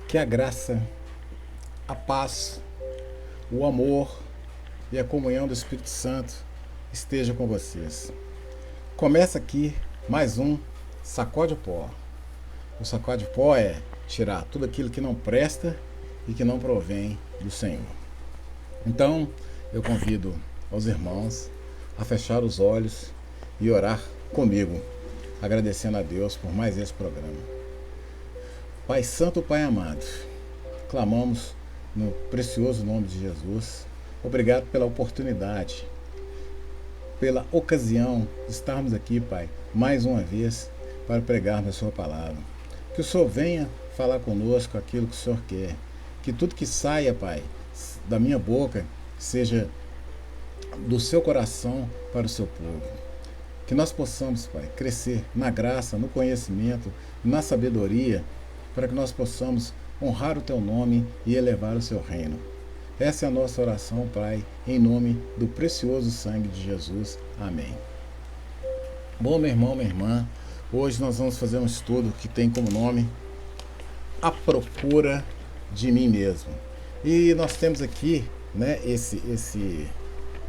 Que a graça, a paz, o amor e a comunhão do Espírito Santo esteja com vocês. Começa aqui mais um Sacode Pó. O sacode pó é tirar tudo aquilo que não presta e que não provém do Senhor. Então, eu convido aos irmãos a fechar os olhos e orar comigo, agradecendo a Deus por mais esse programa. Pai Santo, Pai amado, clamamos no precioso nome de Jesus. Obrigado pela oportunidade, pela ocasião de estarmos aqui, Pai, mais uma vez para pregarmos a Sua palavra. Que o Senhor venha falar conosco aquilo que o Senhor quer. Que tudo que saia, Pai, da minha boca, seja do seu coração para o seu povo. Que nós possamos, Pai, crescer na graça, no conhecimento, na sabedoria, para que nós possamos honrar o Teu nome e elevar o Seu reino. Essa é a nossa oração, Pai, em nome do precioso sangue de Jesus. Amém. Bom, meu irmão, minha irmã, hoje nós vamos fazer um estudo que tem como nome A Procura de Mim Mesmo. E nós temos aqui, né,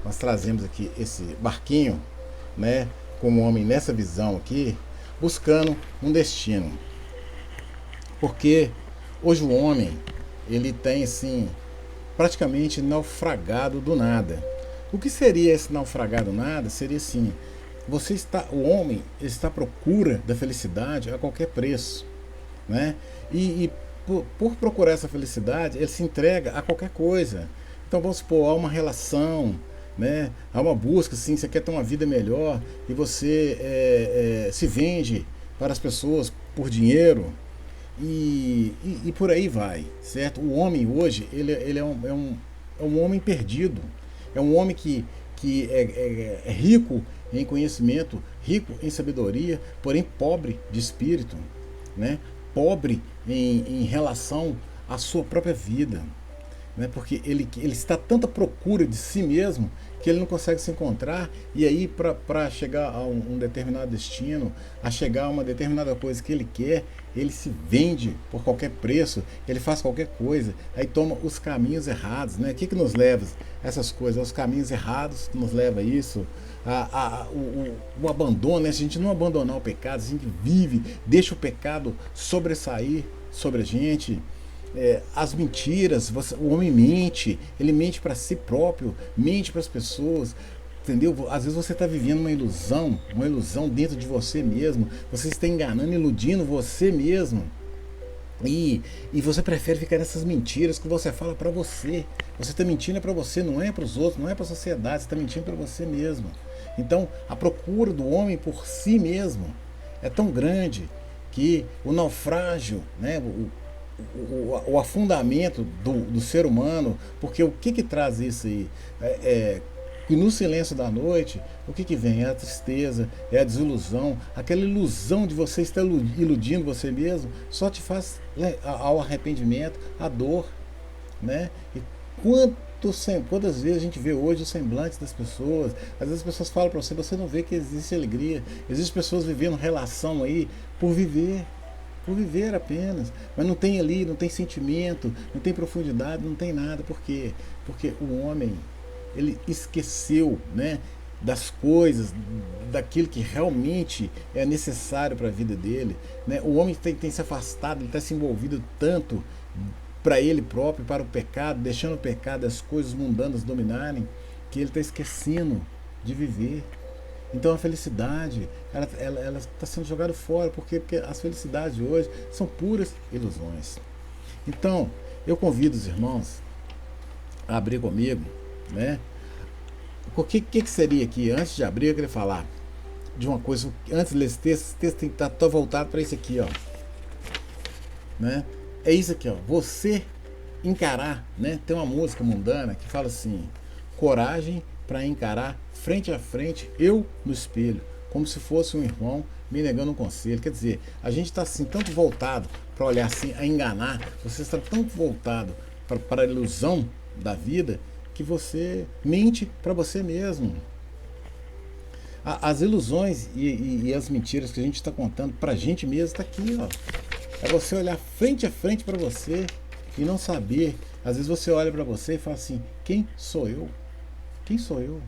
nós trazemos aqui esse barquinho, né, como homem nessa visão aqui, buscando um destino. Porque hoje o homem, ele tem assim, praticamente naufragado do nada. O que seria esse naufragado do nada? Seria assim, o homem está à procura da felicidade a qualquer preço, né? E por procurar essa felicidade, ele se entrega a qualquer coisa. Então vamos supor, há uma relação, né? Há uma busca, assim, você quer ter uma vida melhor e você se vende para as pessoas por dinheiro e por aí vai, certo? O homem hoje, ele é um homem perdido, é um homem que é rico em conhecimento, rico em sabedoria, porém pobre de espírito, né? Pobre em relação à sua própria vida, né? Porque ele está tanta procura de si mesmo que ele não consegue se encontrar, e aí para chegar a um determinado destino, a chegar a uma determinada coisa que ele quer, ele se vende por qualquer preço, ele faz qualquer coisa, aí toma os caminhos errados, né? O que nos leva a essas coisas? Os caminhos errados que nos leva a isso, o abandono, né? Se a gente não abandonar o pecado, a gente vive, deixa o pecado sobressair sobre a gente. As mentiras, o homem mente, ele mente para si próprio, mente para as pessoas, entendeu? Às vezes você está vivendo uma ilusão dentro de você mesmo, você está enganando, iludindo você mesmo, e você prefere ficar nessas mentiras que você fala para você. Você está mentindo para você, não é para os outros, não é para a sociedade, você está mentindo para você mesmo. Então a procura do homem por si mesmo é tão grande que o naufrágio, né, o afundamento do ser humano, porque o que traz isso aí? Que no silêncio da noite, o que vem? É a tristeza, é a desilusão, aquela ilusão de você estar iludindo você mesmo, só te faz, né, ao arrependimento, à dor, né? E quantas vezes a gente vê hoje os semblantes das pessoas, às vezes as pessoas falam para você, você não vê que existe alegria, existem pessoas vivendo relação aí por viver apenas, mas não tem ali, não tem sentimento, não tem profundidade, não tem nada. Por quê? Porque o homem, ele esqueceu, né, das coisas, daquilo que realmente é necessário para a vida dele, né? O homem tem se afastado, ele está se envolvido tanto para ele próprio, para o pecado, deixando o pecado, as coisas mundanas dominarem, que ele está esquecendo de viver. Então a felicidade, ela está sendo jogada fora, porque as felicidades de hoje são puras ilusões. Então, eu convido os irmãos a abrir comigo, né? O que seria aqui? Antes de abrir, eu queria falar de uma coisa, antes de ler esse texto tem que estar todo voltado para isso aqui, ó. Né? É isso aqui, ó. Você encarar, né? Tem uma música mundana que fala assim: coragem para encarar frente a frente, eu no espelho, como se fosse um irmão me negando um conselho. Quer dizer, a gente está assim, tanto voltado para olhar assim, a enganar, você está tão voltado para a ilusão da vida, que você mente para você mesmo. As ilusões e as mentiras que a gente está contando para a gente mesmo está aqui, ó. É você olhar frente a frente para você e não saber. Às vezes você olha para você e fala assim: quem sou eu? Quem sou eu?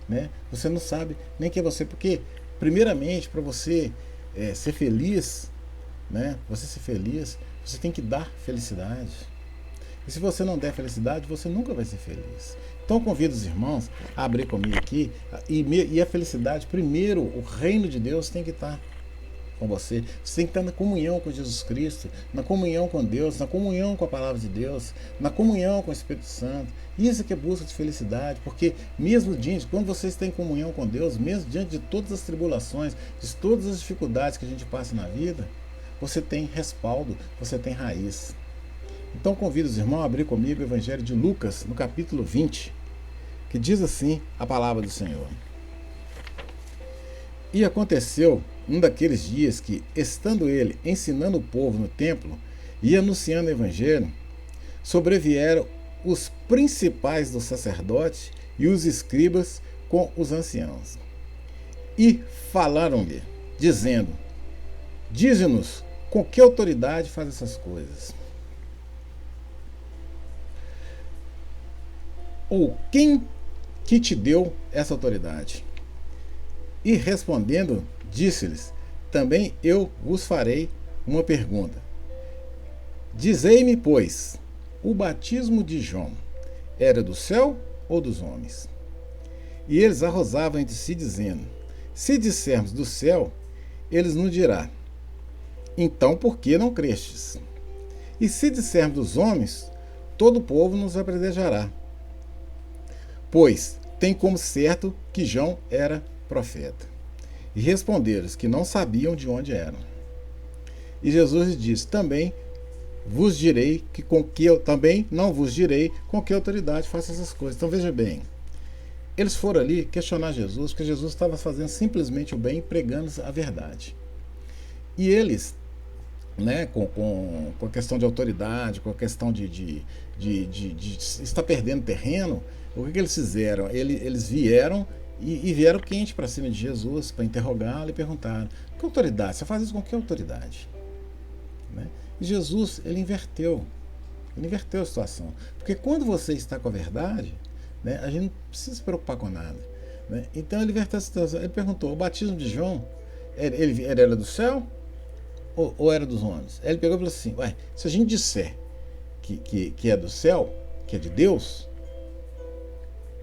Né? Você não sabe nem quem é você, porque primeiramente para você ser feliz, né? Você ser feliz, você tem que dar felicidade. E se você não der felicidade, você nunca vai ser feliz. Então convido os irmãos a abrir comigo aqui. E a felicidade, primeiro, o reino de Deus tem que estar com você. Você tem que estar na comunhão com Jesus Cristo, na comunhão com Deus, na comunhão com a palavra de Deus, na comunhão com o Espírito Santo. Isso que é busca de felicidade, porque mesmo diante, quando você está em comunhão com Deus, mesmo diante de todas as tribulações, de todas as dificuldades que a gente passa na vida, você tem respaldo, você tem raiz. Então convido os irmãos a abrir comigo o Evangelho de Lucas, no capítulo 20, que diz assim a palavra do Senhor. E aconteceu um daqueles dias que, estando ele ensinando o povo no templo e anunciando o Evangelho, sobrevieram os principais dos sacerdotes e os escribas com os anciãos. E falaram-lhe, dizendo: dize-nos com que autoridade faz essas coisas? Ou quem que te deu essa autoridade? E respondendo, disse-lhes: também eu vos farei uma pergunta. Dizei-me, pois, o batismo de João era do céu ou dos homens? E eles arrosavam entre si, dizendo: se dissermos do céu, eles nos dirá: então por que não crestes? E se dissermos dos homens, todo o povo nos apredejará. Pois tem como certo que João era profeta. E responderam-lhes que não sabiam de onde eram. E Jesus lhes disse: também não vos direi com que autoridade faça essas coisas. Então veja bem, eles foram ali questionar Jesus, porque Jesus estava fazendo simplesmente o bem, pregando a verdade. E eles, né, com a questão de autoridade, com a questão de estar perdendo terreno, o que eles fizeram? Eles vieram e vieram quente para cima de Jesus para interrogá-lo e perguntaram: que autoridade? Você faz isso com que autoridade? Né? E Jesus, ele inverteu a situação. Porque quando você está com a verdade, né, a gente não precisa se preocupar com nada. Né? Então ele inverteu a situação. Ele perguntou: o batismo de João, ele era do céu ou era dos homens? Aí ele pegou e falou assim: ué, se a gente disser que é do céu, que é de Deus,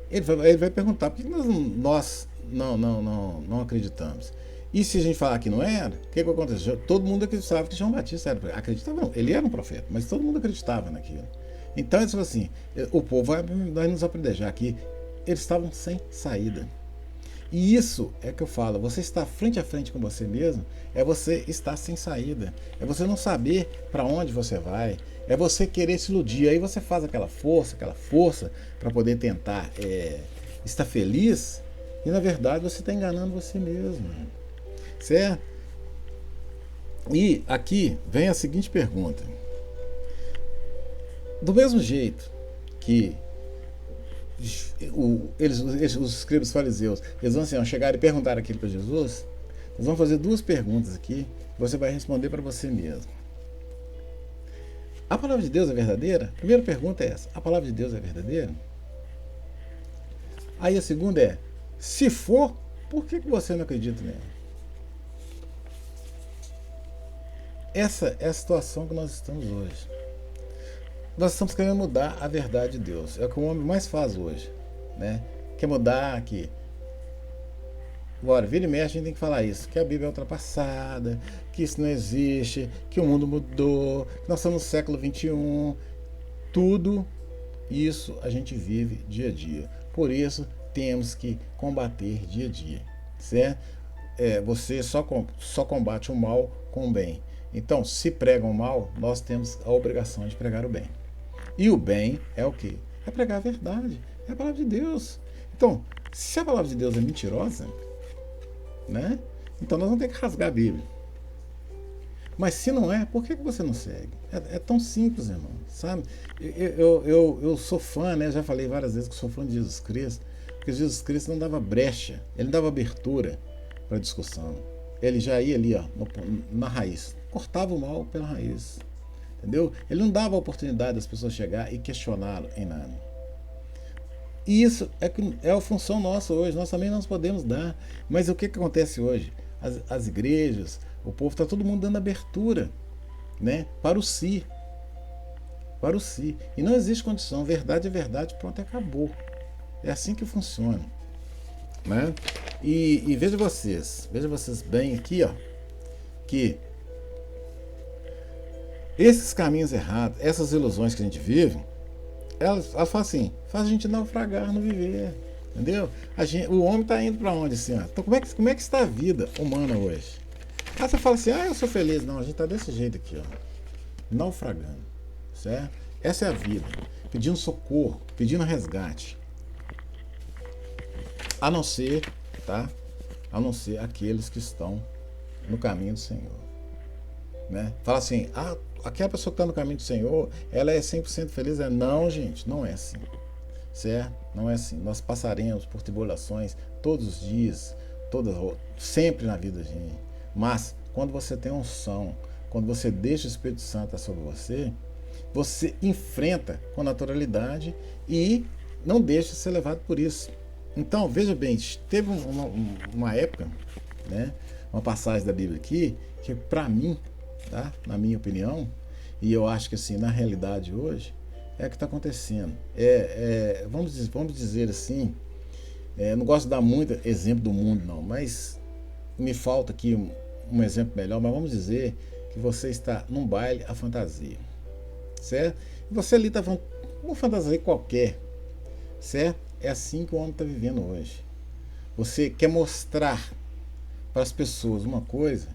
ele vai perguntar: por que nós não acreditamos? E se a gente falar que não era, o que aconteceu? Todo mundo acreditava que João Batista era. Acreditava não, ele era um profeta, mas todo mundo acreditava naquilo. Então ele falou assim: o povo vai nos apredejar aqui. Eles estavam sem saída. E isso é que eu falo: você estar frente a frente com você mesmo, é você estar sem saída. É você não saber para onde você vai. É você querer se iludir. Aí você faz aquela força para poder tentar estar feliz. E na verdade você está enganando você mesmo. Certo? E aqui vem a seguinte pergunta: do mesmo jeito que os escribas fariseus, eles vão assim, chegar e perguntar aquilo para Jesus, nós vamos fazer duas perguntas aqui, você vai responder para você mesmo. A palavra de Deus é verdadeira? A primeira pergunta é essa: a palavra de Deus é verdadeira? Aí a segunda é: se for, por que você não acredita nela? Essa é a situação que nós estamos hoje. Nós estamos querendo mudar a verdade de Deus. É o que o homem mais faz hoje, né? Quer mudar aqui. Agora, vira e mexe, a gente tem que falar isso: que a Bíblia é ultrapassada, que isso não existe, que o mundo mudou, que nós estamos no século XXI. Tudo isso a gente vive dia a dia. Por isso, temos que combater dia a dia, certo? Você só combate o mal com o bem. Então, se pregam o mal, nós temos a obrigação de pregar o bem. E o bem é o quê? É pregar a verdade, é a palavra de Deus. Então, se a palavra de Deus é mentirosa, né? Então nós vamos ter que rasgar a Bíblia. Mas se não é, por que você não segue? É tão simples, irmão, sabe? Eu sou fã, né? Já falei várias vezes que sou fã de Jesus Cristo, porque Jesus Cristo não dava brecha, ele dava abertura para discussão. Ele já ia ali, ó, na raiz. cortava o mal pela raiz. Entendeu? Ele não dava a oportunidade das pessoas chegar e questioná-lo em nada. E isso é a função nossa hoje. Nós também não podemos dar. Mas o que acontece hoje? As igrejas, o povo, está todo mundo dando abertura, né, para o si. Para o si. E não existe condição. Verdade é verdade, pronto, acabou. É assim que funciona. Né? E veja vocês bem aqui, ó, que esses caminhos errados, essas ilusões que a gente vive, elas falam assim, faz a gente naufragar no viver. Entendeu? O homem está indo para onde assim? Ó? Então como é que está a vida humana hoje? Aí você fala assim, eu sou feliz. Não, a gente está desse jeito aqui, ó, naufragando. Certo? Essa é a vida. Pedindo socorro, pedindo resgate. A não ser, tá? A não ser aqueles que estão no caminho do Senhor. Né? Fala assim, aquela pessoa que está no caminho do Senhor, ela é 100% feliz? Não, gente, não é assim. Certo? Não é assim. Nós passaremos por tribulações todos os dias, sempre na vida da gente. Mas, quando você tem unção, quando você deixa o Espírito Santo sobre você, você enfrenta com naturalidade e não deixa ser levado por isso. Então, veja bem, teve uma época, né, uma passagem da Bíblia aqui, que para mim, tá, na minha opinião, e eu acho que assim, na realidade hoje, é o que está acontecendo. Vamos dizer assim, não gosto de dar muito exemplo do mundo não, mas me falta aqui um exemplo melhor, mas vamos dizer que você está num baile à fantasia, certo? E você ali está falando uma fantasia qualquer, certo? É assim que o homem está vivendo hoje. Você quer mostrar para as pessoas uma coisa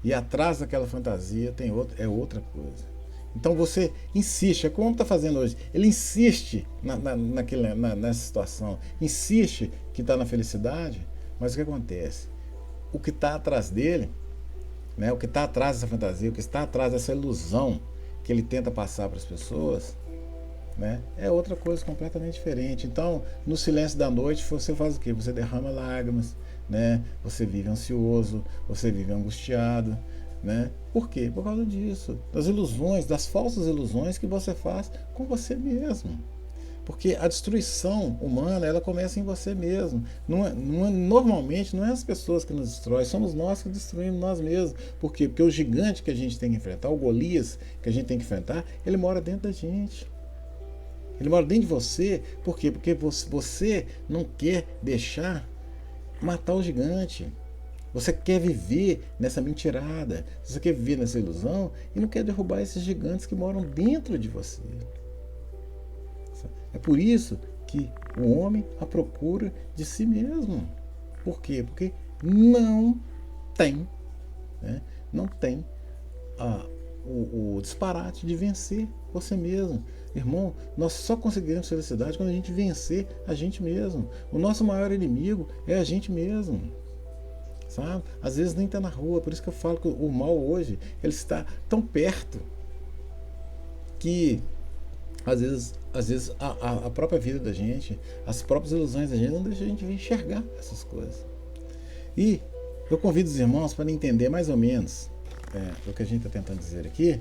e atrás daquela fantasia tem outra coisa. Então você insiste, é como o homem está fazendo hoje. Ele insiste nessa situação, insiste que está na felicidade, mas o que acontece? O que está atrás dele, né, o que está atrás dessa fantasia, o que está atrás dessa ilusão que ele tenta passar para as pessoas, né, é outra coisa completamente diferente. Então, no silêncio da noite, você faz o quê? Você derrama lágrimas, né, você vive ansioso, você vive angustiado. Né? Por quê? Por causa disso, das ilusões, das falsas ilusões que você faz com você mesmo. Porque a destruição humana, ela começa em você mesmo. Normalmente não é as pessoas que nos destroem, somos nós que destruímos nós mesmos. Por quê? Porque o gigante que a gente tem que enfrentar, o Golias que a gente tem que enfrentar, ele mora dentro da gente. Ele mora dentro de você. Por quê? Porque você não quer deixar matar o gigante. Você quer viver nessa mentirada, você quer viver nessa ilusão e não quer derrubar esses gigantes que moram dentro de você. É por isso que o homem à procura de si mesmo. Por quê? Porque não tem, né, não tem o disparate de vencer você mesmo. Irmão, nós só conseguiremos felicidade quando a gente vencer a gente mesmo. O nosso maior inimigo é a gente mesmo. Sabe? Às vezes nem está na rua, por isso que eu falo que o mal hoje ele está tão perto que às vezes a própria vida da gente, as próprias ilusões da gente não deixam a gente enxergar essas coisas. E eu convido os irmãos para entender mais ou menos o que a gente está tentando dizer aqui.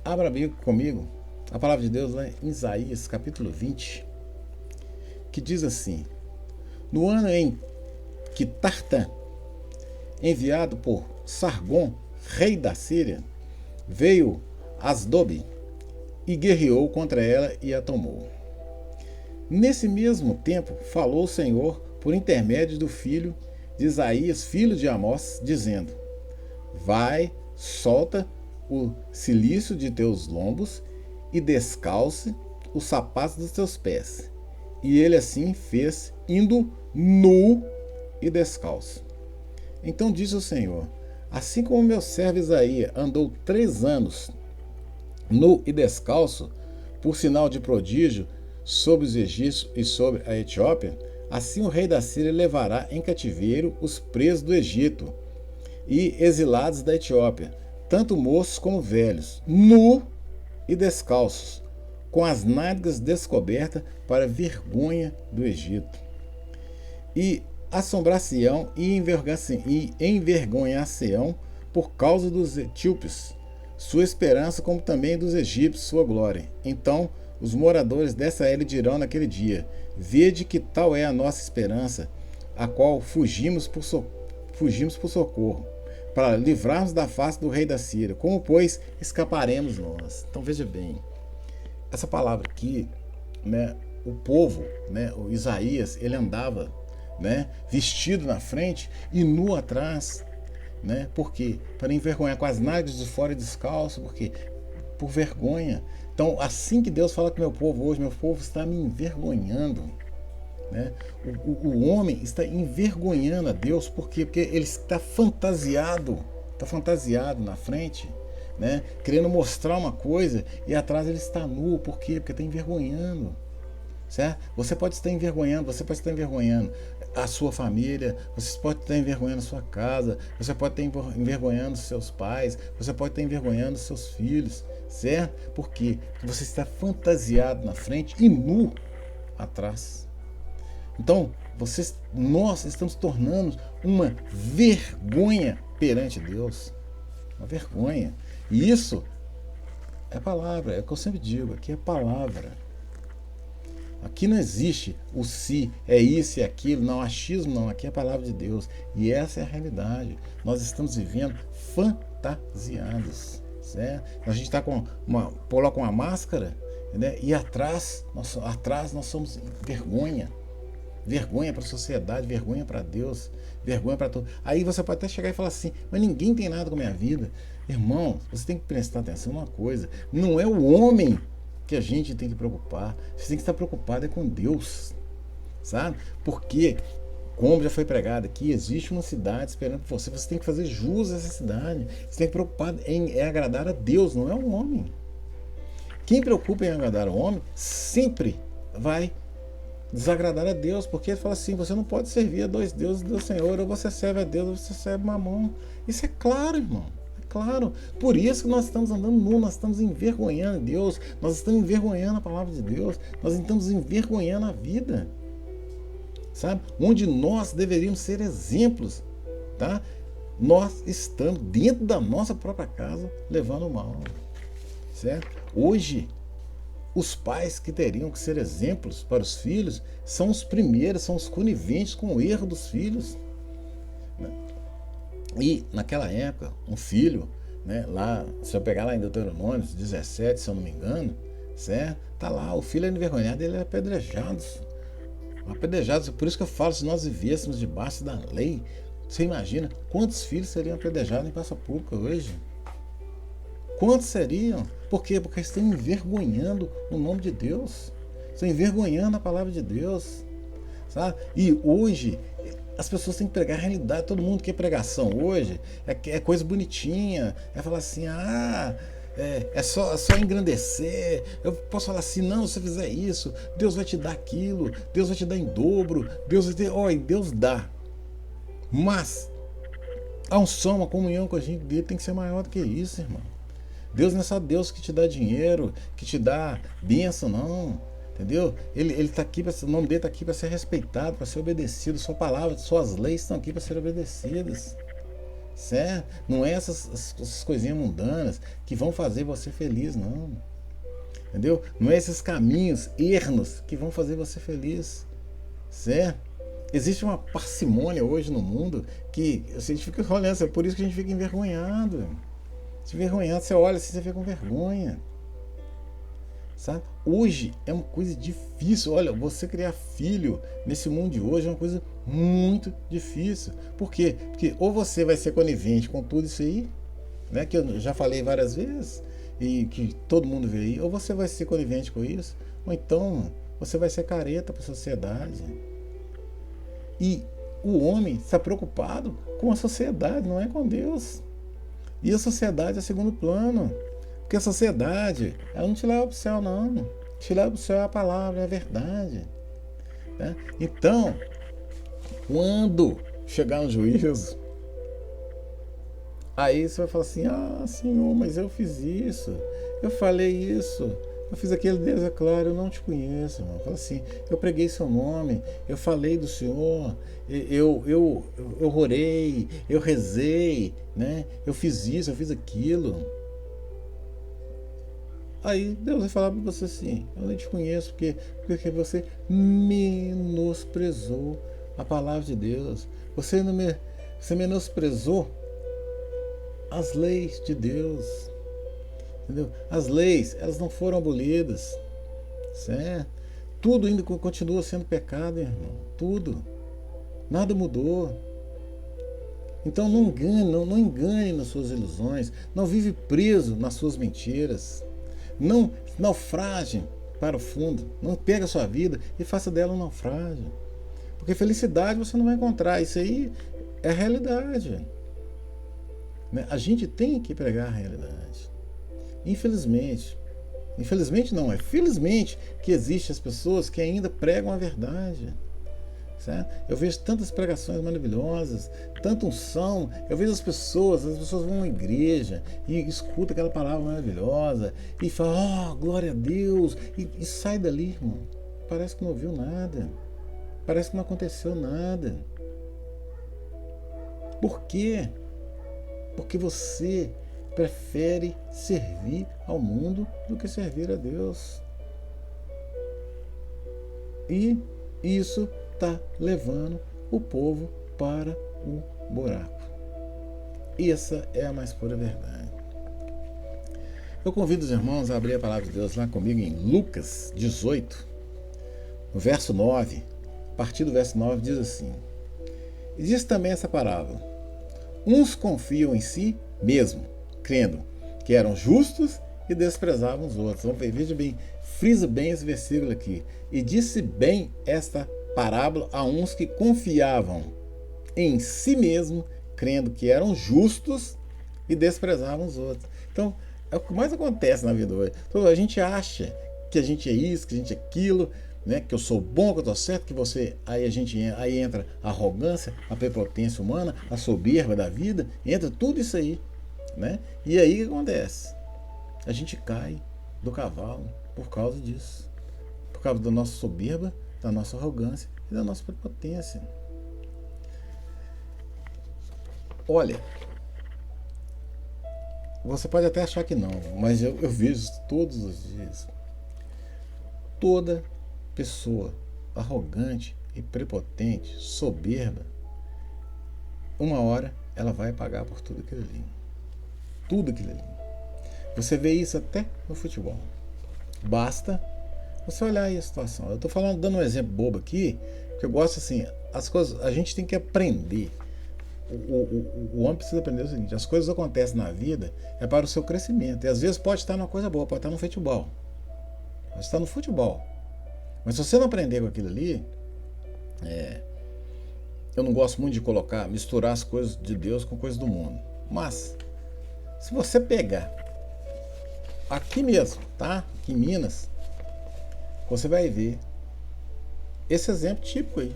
Abra a Bíblia comigo, a palavra de Deus lá em Isaías capítulo 20, que diz assim: no ano em que Tartã, enviado por Sargon, rei da Síria, veio Asdobe e guerreou contra ela e a tomou. Nesse mesmo tempo falou o Senhor por intermédio do filho de Isaías, filho de Amós, dizendo: vai, solta o cilício de teus lombos e descalce os sapatos dos teus pés. E ele assim fez, indo nu e descalço. Então disse o Senhor: assim como meu servo Isaías andou 3 anos nu e descalço, por sinal de prodígio sobre os egípcios e sobre a Etiópia, assim o rei da Síria levará em cativeiro os presos do Egito e exilados da Etiópia, tanto moços como velhos, nu e descalços, com as nádegas descobertas, para vergonha do Egito. E Assombrar-se-ão e envergonhar-se-ão por causa dos etíopes, sua esperança, como também dos egípcios, sua glória. Então os moradores dessa ilha dirão naquele dia: vede que tal é a nossa esperança, a qual fugimos por socorro, para livrarmos da face do rei da Síria. Como, pois, escaparemos nós? Então veja bem, essa palavra aqui, né, o povo, né, o Isaías, ele andava, né, vestido na frente e nu atrás, né? Por quê? Para envergonhar, com as nádegas de fora e descalço, porque por vergonha. Então, assim que Deus fala com o meu povo hoje, meu povo está me envergonhando, né? O homem está envergonhando a Deus, por quê? Porque ele está fantasiado na frente, né? Querendo mostrar uma coisa e atrás ele está nu, por quê? Porque está envergonhando. Certo? Você pode estar envergonhando a sua família, você pode estar envergonhando a sua casa, você pode estar envergonhando seus pais, você pode estar envergonhando seus filhos, certo? Por quê? Porque você está fantasiado na frente e nu atrás. Então, nós estamos tornando uma vergonha perante Deus. Uma vergonha. E isso é palavra, é o que eu sempre digo, aqui é palavra. Aqui não existe o se, é isso e aquilo, não, achismo não, aqui é a palavra de Deus. E essa é a realidade. Nós estamos vivendo fantasiados, certo? A gente está coloca uma máscara, né? E atrás nós somos vergonha. Vergonha para a sociedade, vergonha para Deus, vergonha para tudo. Aí você pode até chegar e falar assim, mas ninguém tem nada com a minha vida. Irmão, você tem que prestar atenção numa coisa, não é o homem que a gente tem que preocupar, você tem que estar preocupado é com Deus, sabe? Porque, como já foi pregado aqui, existe uma cidade esperando por você, você tem que fazer jus a essa cidade, você tem que preocupar em agradar a Deus, não é o homem. Quem preocupa em agradar o homem sempre vai desagradar a Deus, porque ele fala assim, você não pode servir a dois deuses do Senhor, ou você serve a Deus ou você serve Mamon. Isso é claro, irmão. Claro, por isso que nós estamos andando nu, nós estamos envergonhando Deus, nós estamos envergonhando a palavra de Deus, nós estamos envergonhando a vida, sabe? Onde nós deveríamos ser exemplos, tá? Nós estamos dentro da nossa própria casa levando o mal, certo? Hoje, os pais que teriam que ser exemplos para os filhos são os primeiros, são os coniventes com o erro dos filhos, né? E naquela época, um filho, né, lá, se eu pegar lá em Deuteronômio 17, se eu não me engano, certo? Tá lá, o filho é envergonhado, ele é apedrejado. Apedrejado, por isso que eu falo, se nós vivêssemos debaixo da lei, você imagina quantos filhos seriam apedrejados em praça pública hoje? Quantos seriam? Por quê? Porque estão envergonhando o nome de Deus, estão envergonhando a palavra de Deus, sabe? E hoje as pessoas têm que pregar a realidade. Todo mundo quer pregação hoje, é coisa bonitinha, é falar assim, é só engrandecer. Eu posso falar assim, não, se você fizer isso, Deus vai te dar aquilo, Deus vai te dar em dobro, Deus vai ter, Deus dá. Mas a unção, a comunhão com a gente dele tem que ser maior do que isso, irmão. Deus não é só Deus que te dá dinheiro, que te dá bênção, não. Entendeu? Ele tá aqui, o nome dele está aqui para ser respeitado, para ser obedecido. Sua palavra, suas leis estão aqui para ser obedecidas. Certo? Não é essas coisinhas mundanas que vão fazer você feliz, não. Entendeu? Não é esses caminhos ernos que vão fazer você feliz. Certo? Existe uma parcimônia hoje no mundo que a gente fica olhando, é por isso que a gente fica envergonhado. Se envergonhado, você olha assim, você fica com vergonha. Sabe? Hoje é uma coisa difícil. Olha, você criar filho nesse mundo de hoje é uma coisa muito difícil. Por quê? Porque ou você vai ser conivente com tudo isso aí, né, que eu já falei várias vezes e que todo mundo vê aí, ou você vai ser conivente com isso, ou então você vai ser careta para a sociedade. E o homem está preocupado com a sociedade, não é com Deus. E a sociedade é segundo plano. Porque a sociedade, ela não te leva para o céu, não. Te leva para o céu é a palavra, é a verdade. Né? Então, quando chegar um juízo, aí você vai falar assim, Senhor, mas eu fiz isso, eu falei isso, Eu fiz aquele, Deus, é claro, eu não te conheço, irmão. Fala assim, eu preguei seu nome, eu falei do Senhor, eu orei, eu rezei, né? Eu fiz isso, eu fiz aquilo. Aí Deus vai falar para você assim, eu nem te conheço, porque você menosprezou a palavra de Deus. Você menosprezou as leis de Deus. Entendeu? As leis, elas não foram abolidas. Certo? Tudo ainda continua sendo pecado, irmão. Tudo. Nada mudou. Então não engane nas suas ilusões. Não vive preso nas suas mentiras. Não naufrague para o fundo. Não pega a sua vida e faça dela um naufrágio. Porque felicidade você não vai encontrar. Isso aí é a realidade. A gente tem que pregar a realidade. Infelizmente. Infelizmente não, é felizmente que existem as pessoas que ainda pregam a verdade. Certo? Eu vejo tantas pregações maravilhosas, tanta unção. Eu vejo as pessoas vão à igreja e escutam aquela palavra maravilhosa e falam, oh, glória a Deus, e sai dali, irmão. Parece que não ouviu nada. Parece que não aconteceu nada. Por quê? Porque você prefere servir ao mundo do que servir a Deus. E isso está levando o povo para o buraco. Essa é a mais pura verdade. Eu convido os irmãos a abrir a palavra de Deus lá comigo em Lucas 18, no verso 9. A partir do verso 9 diz assim: e diz também essa parábola: uns confiam em si mesmo, crendo que eram justos e desprezavam os outros. Vamos ver, veja bem, frisa bem esse versículo aqui. E disse bem esta parábola a uns que confiavam em si mesmo, crendo que eram justos e desprezavam os outros. Então, é o que mais acontece na vida hoje. Então, a gente acha que a gente é isso, que a gente é aquilo, né? Que eu sou bom, que eu estou certo, que você. Aí entra a arrogância, a prepotência humana, a soberba da vida, entra tudo isso aí. Né? E aí o que acontece? A gente cai do cavalo por causa disso. Por causa da nossa soberba, da nossa arrogância e da nossa prepotência. Olha, você pode até achar que não, mas eu vejo isso todos os dias. Toda pessoa arrogante e prepotente, soberba, uma hora ela vai pagar por tudo aquilo ali. Tudo aquilo ali. Você vê isso até no futebol. Basta você olhar aí a situação. Eu estou falando, dando um exemplo bobo aqui, porque eu gosto assim, as coisas, a gente tem que aprender. O homem precisa aprender o seguinte: as coisas acontecem na vida é para o seu crescimento. E às vezes pode estar numa coisa boa, pode estar no futebol. Pode estar no futebol. Mas se você não aprender com aquilo ali, eu não gosto muito de misturar as coisas de Deus com coisas do mundo. Mas se você pegar aqui mesmo, tá? Aqui em Minas, você vai ver esse exemplo típico aí.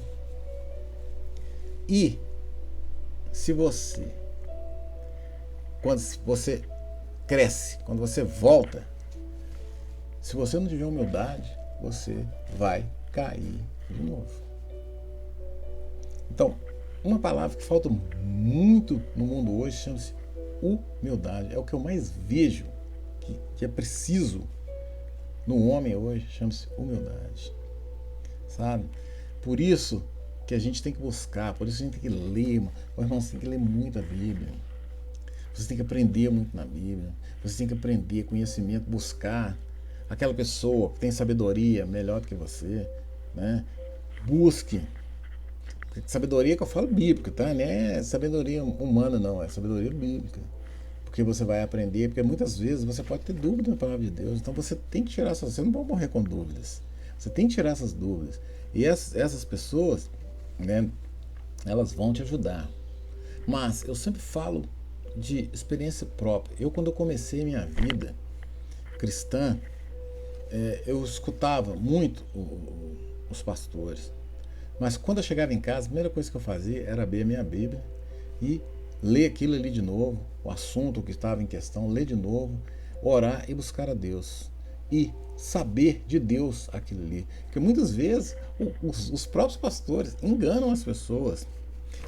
E se você, quando você cresce, quando você volta, se você não tiver humildade, você vai cair de novo. Então, uma palavra que falta muito no mundo hoje chama-se humildade. É o que eu mais vejo que é preciso no homem hoje, chama-se humildade. Sabe? Por isso que a gente tem que buscar, por isso a gente tem que ler. Ô, irmão, você tem que ler muito a Bíblia. Você tem que aprender muito na Bíblia. Você tem que aprender conhecimento, buscar aquela pessoa que tem sabedoria melhor do que você, né? Busque. Sabedoria que eu falo bíblica, tá? Não é sabedoria humana, não. É sabedoria bíblica. Porque você vai aprender, porque muitas vezes você pode ter dúvida na palavra de Deus. Então você tem que tirar essas... Você não pode morrer com dúvidas. Você tem que tirar essas dúvidas. E essas pessoas, né? Elas vão te ajudar. Mas eu sempre falo de experiência própria. Quando eu comecei minha vida cristã, eu escutava muito os pastores. Mas quando eu chegava em casa, a primeira coisa que eu fazia era abrir a minha Bíblia e ler aquilo ali de novo, o assunto que estava em questão, ler de novo, orar e buscar a Deus. e saber de Deus aquilo ali. Porque muitas vezes os próprios pastores enganam as pessoas.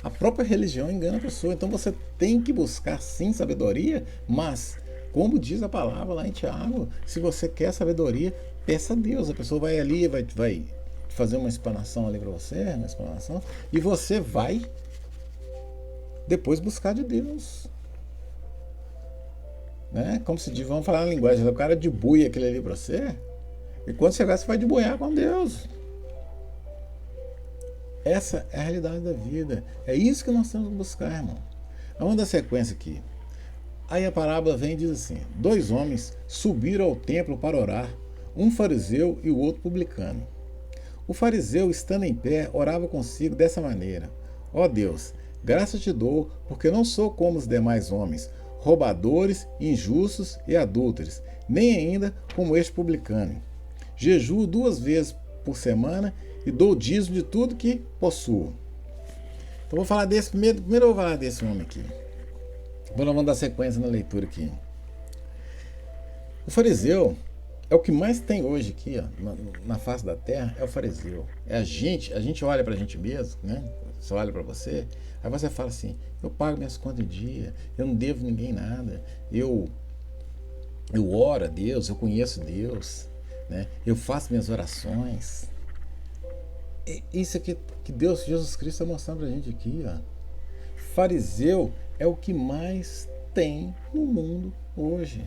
A própria religião engana a pessoa. Então você tem que buscar sim sabedoria, mas, como diz a palavra lá em Tiago, se você quer sabedoria, peça a Deus. A pessoa vai ali, vai fazer uma explanação ali para você, uma explanação, e você vai depois buscar de Deus. Né? Como se diz, vamos falar na linguagem, o cara debuia aquele ali para você, e quando chegar você vai debuiar com Deus. Essa é a realidade da vida. É isso que nós temos que buscar, irmão. Vamos dar sequência aqui. Aí a parábola vem e diz assim: 2 homens subiram ao templo para orar, um fariseu e o outro publicano. O fariseu, estando em pé, orava consigo dessa maneira: ó Deus, graças te dou, porque não sou como os demais homens, roubadores, injustos e adúlteros, nem ainda como este publicano. Jejuo 2 vezes por semana e dou dízimo de tudo que possuo. Então vou falar desse primeiro eu vou falar desse homem aqui. Vamos dar sequência na leitura aqui. O fariseu é o que mais tem hoje aqui, ó, na face da terra, é o fariseu. É a gente olha pra gente mesmo, né? Você olha pra você, aí você fala assim: eu pago minhas contas em dia, eu não devo ninguém nada, eu oro a Deus, eu conheço Deus, né? Eu faço minhas orações. Isso aqui que Deus, Jesus Cristo, está mostrando pra gente aqui, ó. Fariseu é o que mais tem no mundo hoje.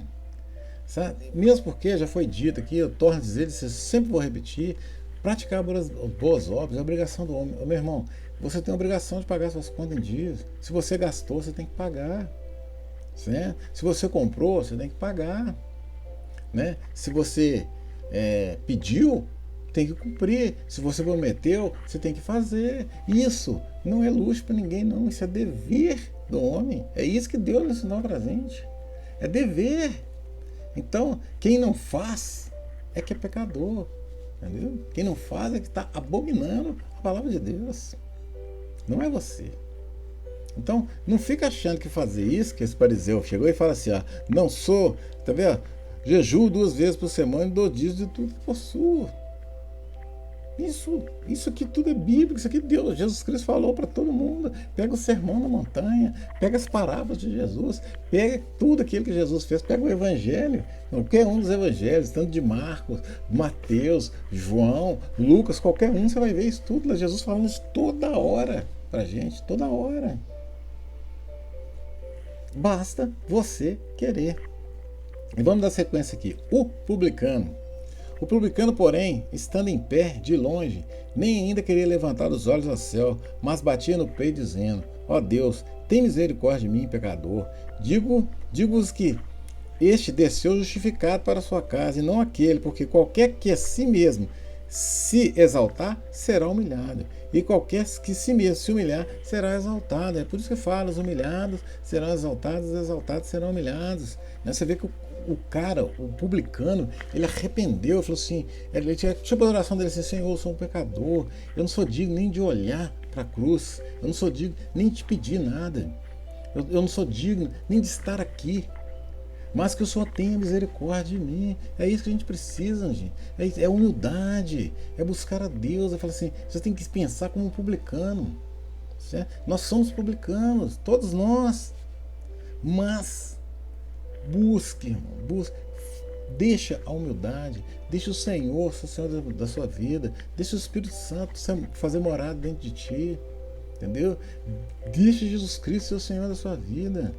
Sabe? Mesmo porque já foi dito aqui, eu torno a dizer, eu sempre vou repetir: praticar boas obras é obrigação do homem. Meu irmão, você tem a obrigação de pagar suas contas em dias. Se você gastou, você tem que pagar. Certo? Se você comprou, você tem que pagar. Né? Se você pediu, tem que cumprir. Se você prometeu, você tem que fazer. Isso não é luxo para ninguém, não. Isso é dever do homem. É isso que Deus ensinou para a gente. É dever. Então, quem não faz é que é pecador. Entendeu? Quem não faz é que está abominando a palavra de Deus. Não é você. Então, não fica achando que fazer isso, que esse fariseu chegou e fala assim: não sou, tá vendo? Jejuo 2 vezes por semana e dou dízimo de tudo que possuo. Isso aqui tudo é bíblico, isso aqui Deus, Jesus Cristo falou para todo mundo. Pega o sermão da montanha, pega as parábolas de Jesus, pega tudo aquilo que Jesus fez, pega o evangelho, qualquer um dos evangelhos, tanto de Marcos, Mateus, João, Lucas, qualquer um, você vai ver isso tudo lá, Jesus falando isso toda hora pra gente, toda hora. Basta você querer. E vamos dar sequência aqui. O publicano, porém, estando em pé de longe, nem ainda queria levantar os olhos ao céu, mas batia no peito, dizendo: ó Deus, tem misericórdia de mim, pecador. Digo-vos que este desceu justificado para a sua casa, e não aquele, porque qualquer que a si mesmo se exaltar, será humilhado. E qualquer que si mesmo se humilhar, será exaltado. É por isso que fala: os humilhados serão exaltados, os exaltados serão humilhados. Você vê que o cara, o publicano, ele arrependeu, falou assim, ele tinha a oração dele assim: Senhor, eu sou um pecador, eu não sou digno nem de olhar para a cruz, eu não sou digno nem de te pedir nada, eu não sou digno nem de estar aqui, mas que o Senhor tenha misericórdia de mim. É isso que a gente precisa, gente. É humildade, é buscar a Deus. É falar assim: você tem que pensar como um publicano, certo? Nós somos publicanos, todos nós, mas busque, irmão, busque. Deixa a humildade, deixa o Senhor ser o Senhor da sua vida, deixa o Espírito Santo fazer morada dentro de ti, entendeu? Deixa Jesus Cristo ser o Senhor da sua vida.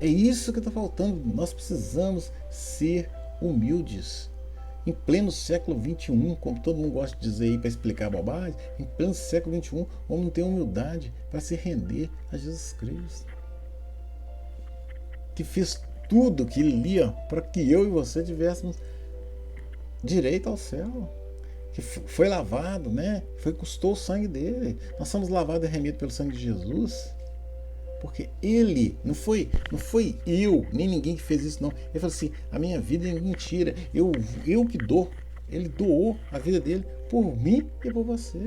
É isso que está faltando. Nós precisamos ser humildes. Em pleno século XXI, como todo mundo gosta de dizer aí para explicar bobagem, em pleno século XXI, o homem não tem humildade para se render a Jesus Cristo, que fez tudo que ele lia para que eu e você tivéssemos direito ao céu, que foi lavado, né? Custou o sangue dele. Nós somos lavados e remidos pelo sangue de Jesus, porque ele, não foi eu, nem ninguém que fez isso, não. Ele falou assim: a minha vida é mentira, eu que dou. Ele doou a vida dele por mim e por você.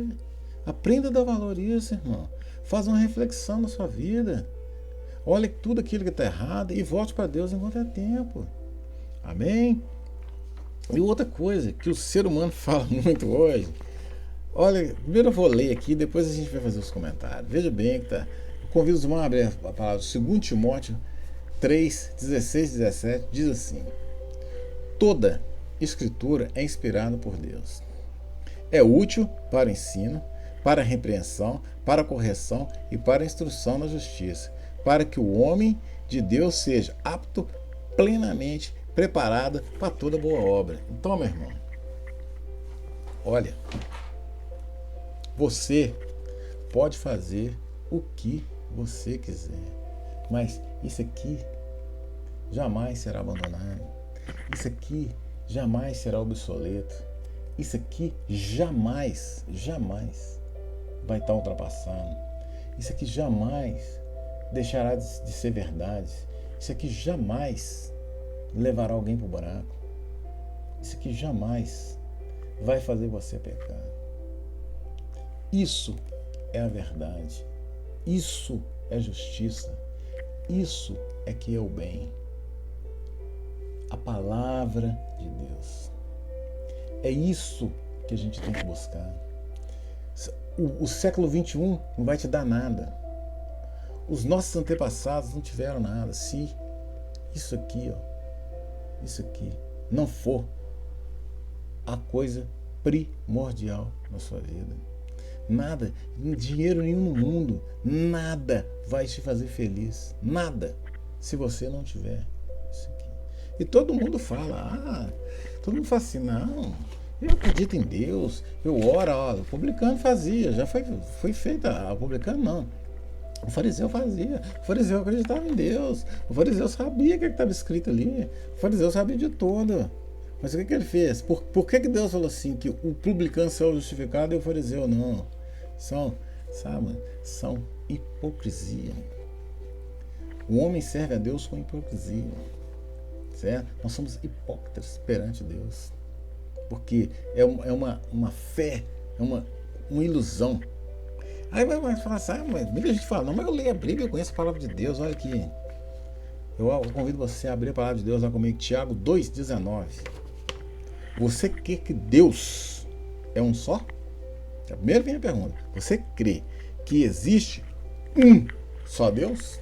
Aprenda a dar valor a isso, irmão. Faz uma reflexão na sua vida. Olhe tudo aquilo que está errado e volte para Deus enquanto é tempo. Amém? E outra coisa que o ser humano fala muito hoje, olha, primeiro eu vou ler aqui, depois a gente vai fazer os comentários. Veja bem que tá. Eu convido os irmãos a abrir a palavra. 2 Timóteo 3, 16 e 17 diz assim: toda escritura é inspirada por Deus. É útil para o ensino, para a repreensão, para a correção e para a instrução na justiça, para que o homem de Deus seja apto, plenamente preparado para toda boa obra. Então, meu irmão, olha, você pode fazer o que você quiser, mas isso aqui jamais será abandonado. Isso aqui jamais será obsoleto. Isso aqui jamais vai estar ultrapassado. Isso aqui jamais deixará de ser verdade. Isso aqui jamais levará alguém para o buraco. Isso aqui jamais vai fazer você pecar. Isso é a verdade. Isso é justiça. Isso é que é o bem. A palavra de Deus. É isso que a gente tem que buscar. O século XXI não vai te dar nada. Os nossos antepassados não tiveram nada. Se isso aqui não for a coisa primordial na sua vida, nada, dinheiro nenhum no mundo, nada vai te fazer feliz. Nada, se você não tiver isso aqui. E todo mundo fala, todo mundo fala assim, não, eu acredito em Deus, eu oro, o publicano fazia, já foi feita, o publicano não. O fariseu fazia, o fariseu acreditava em Deus, o fariseu sabia o que estava escrito ali, o fariseu sabia de tudo. Mas o que ele fez? Por que Deus falou assim, que o publicano será justificado e o fariseu não? São hipocrisia. O homem serve a Deus com hipocrisia. Certo? Nós somos hipócritas perante Deus. Porque é uma fé, é uma ilusão. Aí vai falar assim, mas muita gente fala, não, mas eu leio a Bíblia, eu conheço a palavra de Deus, olha aqui. Eu convido você a abrir a palavra de Deus lá comigo, Tiago 2,19. Você crê que Deus é um só? Primeiro vem a pergunta. Você crê que existe um só Deus?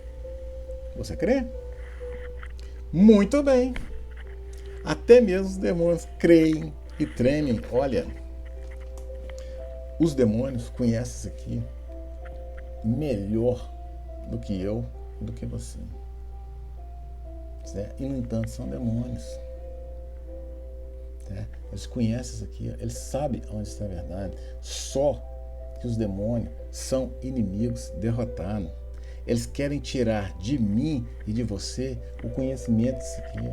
Você crê? Muito bem. Até mesmo os demônios creem e tremem. Olha, os demônios conhecem isso aqui melhor do que eu, do que você. Certo? E, no entanto, são demônios. Certo? Eles conhecem isso aqui, eles sabem onde está a verdade. Só que os demônios são inimigos derrotados. Eles querem tirar de mim e de você o conhecimento disso aqui.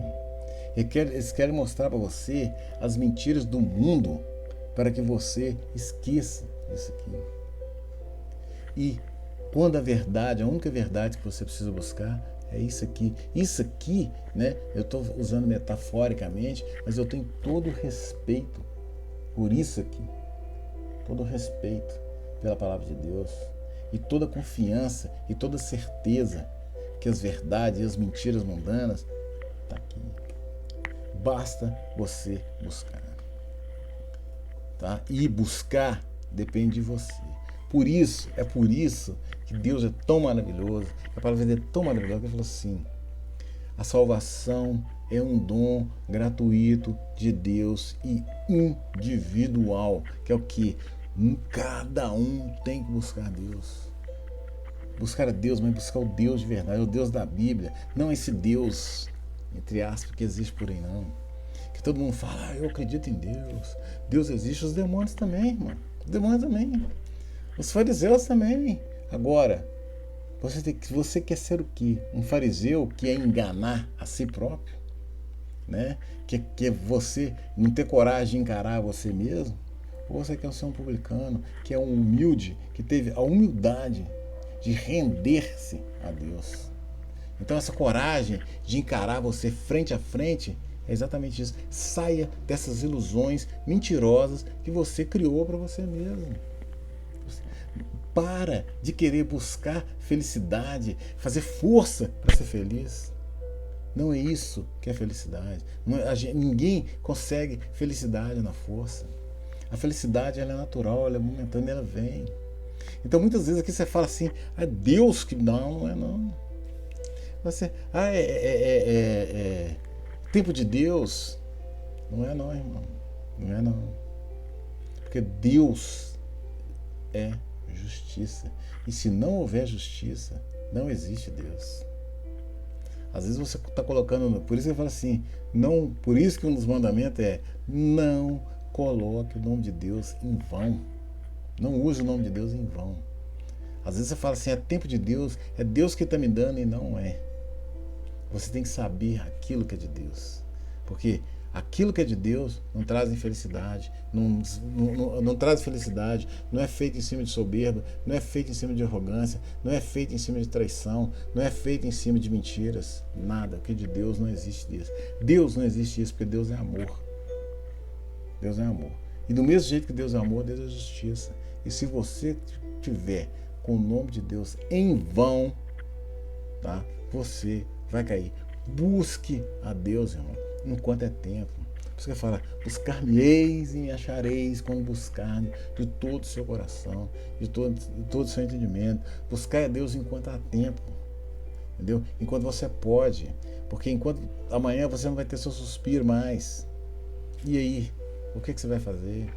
Eles querem mostrar para você as mentiras do mundo para que você esqueça isso aqui. E quando a verdade, a única verdade que você precisa buscar é isso aqui. Isso aqui, né? Eu estou usando metaforicamente, mas eu tenho todo o respeito por isso aqui. Todo o respeito pela palavra de Deus. E toda a confiança e toda a certeza que as verdades e as mentiras mundanas estão aqui. Basta você buscar. Tá? E buscar depende de você. É por isso que Deus é tão maravilhoso, a palavra dele é tão maravilhosa que ele falou assim: a salvação é um dom gratuito de Deus e individual, que é o que? Cada um tem que buscar Deus. Buscar a Deus, mas buscar o Deus de verdade, o Deus da Bíblia, não esse Deus, entre aspas, que existe por aí não. Que todo mundo fala, eu acredito em Deus. Deus existe, os demônios também, irmão. Os demônios também. Os fariseus também. Agora, você quer ser o quê? Um fariseu que é enganar a si próprio? Né? Que você não ter coragem de encarar você mesmo? Ou você quer ser um publicano que é um humilde, que teve a humildade de render-se a Deus? Então essa coragem de encarar você frente a frente é exatamente isso. Saia dessas ilusões mentirosas que você criou para você mesmo. Para de querer buscar felicidade, fazer força para ser feliz. Não é isso que é felicidade. Ninguém consegue felicidade na força. A felicidade ela é natural, ela é momentânea, ela vem. Então muitas vezes aqui você fala assim, é Deus que... Não é não. Você, tempo de Deus. Não é não, irmão. Não é não. Porque Deus é justiça. E se não houver justiça, não existe Deus. Às vezes você está colocando... Por isso que eu falo assim, não, por isso que um dos mandamentos é não coloque o nome de Deus em vão. Não use o nome de Deus em vão. Às vezes você fala assim, é tempo de Deus, é Deus que está me dando, e não é. Você tem que saber aquilo que é de Deus. Porque aquilo que é de Deus não traz infelicidade, não traz felicidade, não é feito em cima de soberba, não é feito em cima de arrogância, não é feito em cima de traição, não é feito em cima de mentiras, nada. O que é de Deus não existe isso. Deus não existe isso, porque Deus é amor. Deus é amor. E do mesmo jeito que Deus é amor, Deus é justiça. E se você tiver com o nome de Deus em vão, tá? Você vai cair. Busque a Deus, irmão, enquanto é tempo. Por isso que fala, buscar-me-eis e me achareis quando buscar de todo o seu coração, de todo o seu entendimento. Buscar a Deus enquanto há tempo, entendeu? Enquanto você pode, porque enquanto amanhã você não vai ter seu suspiro mais. E aí, o que você vai fazer?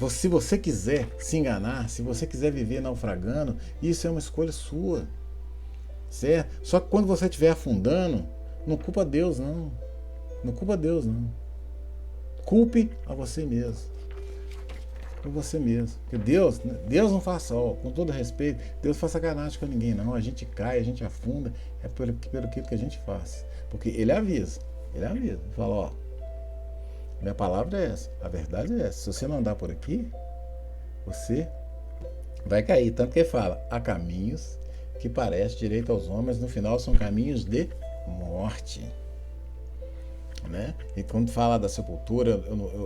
Se você quiser se enganar, se você quiser viver naufragando, isso é uma escolha sua, certo? Só que quando você estiver afundando, não culpa Deus, não. Não culpa Deus, não. Culpe a você mesmo. Por você mesmo. Porque Deus não faz só, com todo respeito, Deus não faz sacanagem com ninguém, não. A gente cai, a gente afunda, é pelo que a gente faz. Porque Ele avisa. Ele fala, ó, minha palavra é essa, a verdade é essa. Se você não andar por aqui, você vai cair. Tanto que ele fala, há caminhos que parecem direito aos homens, no final são caminhos de morte. Né? E quando fala da sepultura,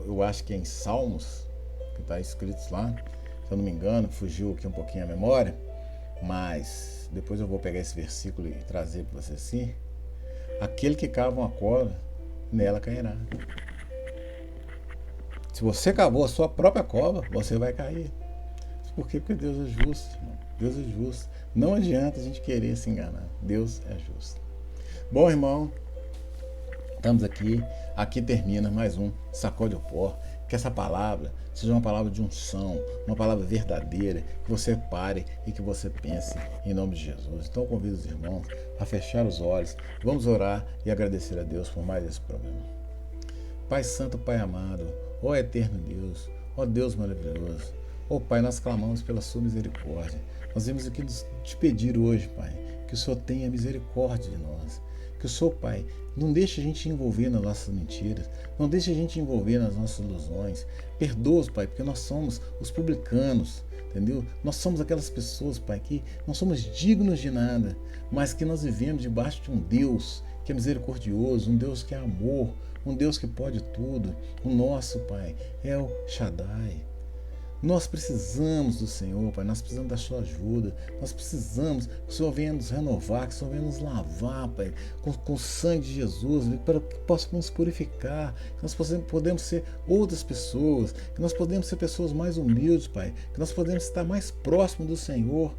eu acho que é em Salmos, que está escrito lá, se eu não me engano, fugiu aqui um pouquinho a memória, mas depois eu vou pegar esse versículo e trazer para você assim. Aquele que cava uma cova, nela cairá. Se você cavou a sua própria cova, você vai cair. Por quê? Porque Deus é justo, irmão. Deus é justo. Não adianta a gente querer se enganar. Deus é justo. Bom, irmão, estamos aqui. Aqui termina mais um Sacode o Pó. Que essa palavra seja uma palavra de unção, uma palavra verdadeira, que você pare e que você pense em nome de Jesus. Então eu convido os irmãos a fechar os olhos. Vamos orar e agradecer a Deus por mais esse programa. Pai Santo, Pai amado, ó eterno Deus, ó Deus maravilhoso, ó Pai, nós clamamos pela sua misericórdia. Nós vimos aqui te pedir hoje, Pai, que o Senhor tenha misericórdia de nós. Que o Senhor, Pai, não deixe a gente envolver nas nossas mentiras, não deixe a gente envolver nas nossas ilusões. Perdoa, Pai, porque nós somos os publicanos, entendeu? Nós somos aquelas pessoas, Pai, que não somos dignos de nada, mas que nós vivemos debaixo de um Deus que é misericordioso, um Deus que é amor, um Deus que pode tudo. O nosso, Pai, é o Shaddai. Nós precisamos do Senhor, Pai, nós precisamos da sua ajuda, nós precisamos que o Senhor venha nos renovar, que o Senhor venha nos lavar, Pai, com o sangue de Jesus, para que possamos nos purificar, que nós podemos ser outras pessoas, que nós podemos ser pessoas mais humildes, Pai, que nós podemos estar mais próximos do Senhor.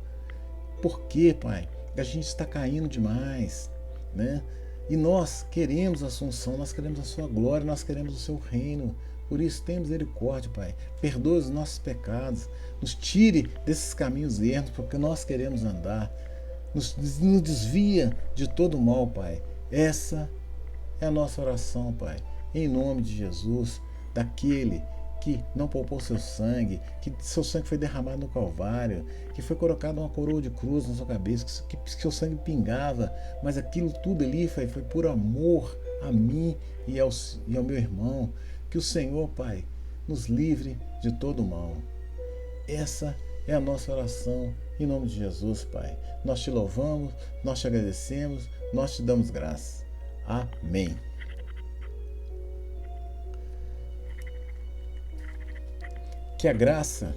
Por quê, Pai? A gente está caindo demais, né? E nós queremos a sua unção, nós queremos a sua glória, nós queremos o seu reino. Por isso, tenha misericórdia, Pai. Perdoe os nossos pecados. Nos tire desses caminhos erros, porque nós queremos andar. Nos desvia de todo mal, Pai. Essa é a nossa oração, Pai. Em nome de Jesus, daquele que não poupou seu sangue, que seu sangue foi derramado no Calvário, que foi colocado uma coroa de cruz na sua cabeça, que seu sangue pingava, mas aquilo tudo ali foi por amor a mim e ao meu irmão. Que o Senhor, Pai, nos livre de todo mal. Essa é a nossa oração em nome de Jesus, Pai. Nós te louvamos, nós te agradecemos, nós te damos graça. Amém. Que a graça,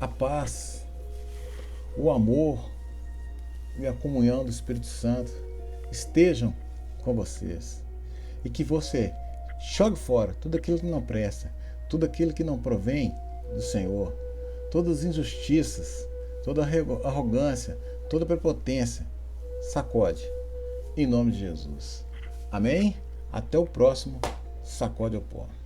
a paz, o amor e a comunhão do Espírito Santo estejam com vocês. E que você jogue fora tudo aquilo que não presta, tudo aquilo que não provém do Senhor, todas as injustiças, toda a arrogância, toda a prepotência. Sacode, em nome de Jesus. Amém? Até o próximo Sacode ao Pó.